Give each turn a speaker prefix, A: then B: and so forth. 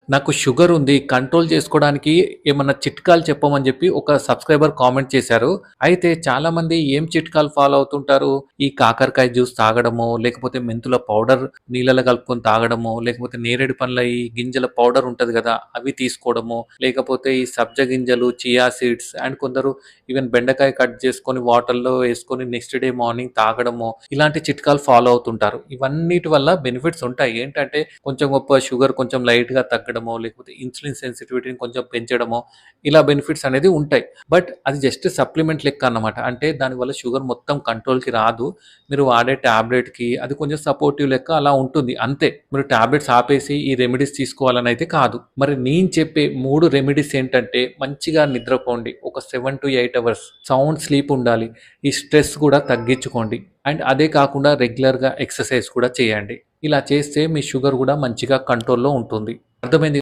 A: నాకు షుగర్ ఉంది. కంట్రోల్ చేసుకోవడానికి ఏమన్నా చిట్కాలు చెప్పమని జెప్పి ఒక సబ్‌స్క్రైబర్ కామెంట్ చేశారు. అయితే చాలామంది ఏం చిట్కాలు ఫాలో అవుతుంటారు? ఈ కాకరకాయ జ్యూస్ తాగడమో, లేకపోతే మెంతుల పౌడర్ నీళ్ళలో కలుపుకొని తాగడమో, లేకపోతే నేరేడు పండ్ల ఈ గింజల పౌడర్ ఉంటది గదా! అవి తీసుకోవడమో, లేకపోతే ఈ సబ్జా గింజలు, చియా సీడ్స్ అండ్ కొందరు ఈవెన్ బెండకాయ కట్ చేసుకొని వాటర్‌లో ఏసుకొని నెక్స్ట్ డే మార్నింగ్ తాగడమో, ఇలాంటి చిట్కాలు ఫాలో అవుతుంటారు. ఇవన్నిటి వల్ల బెనిఫిట్స్ ఉంటాయి. ఏంటంటే కొంచెం గొప్ప షుగర్ కొంచెం లైట్‌గా తగ్గడమో, లేకపోతే ఇన్సులిన్ సెన్సిటివిటీని కొంచెం పెంచడమో, ఇలా బెనిఫిట్స్ అనేది ఉంటాయి. బట్ అది జస్ట్ సప్లిమెంట్ లెక్క అన్నమాట. అంటే దానివల్ల షుగర్ మొత్తం కంట్రోల్‌కి రాదు. మీరు వాడే టాబ్లెట్‌కి అది కొంచెం సపోర్టివ్ లెక్క అలా ఉంటుంది అంతే. మీరు టాబ్లెట్స్ ఆపేసి ఈ రెమెడీస్ తీసుకోవాలనైతే కాదు. మరి నేను చెప్పే 3 రెమెడీస్ ఏంటంటే మంచిగా నిద్రపోండి. ఒక 7-8 అవర్స్ సౌండ్ స్లీప్ ఉండాలి. ఈ స్ట్రెస్ కూడా తగ్గించుకోండి. అండ్ అదే కాకుండా రెగ్యులర్‌గా ఎక్సర్సైజ్ కూడా చేయండి. ఇలా చేస్తే మీ షుగర్ గూడా మంచిగా కంట్రోల్‌లో ఉంటుంది. అర్థమైంది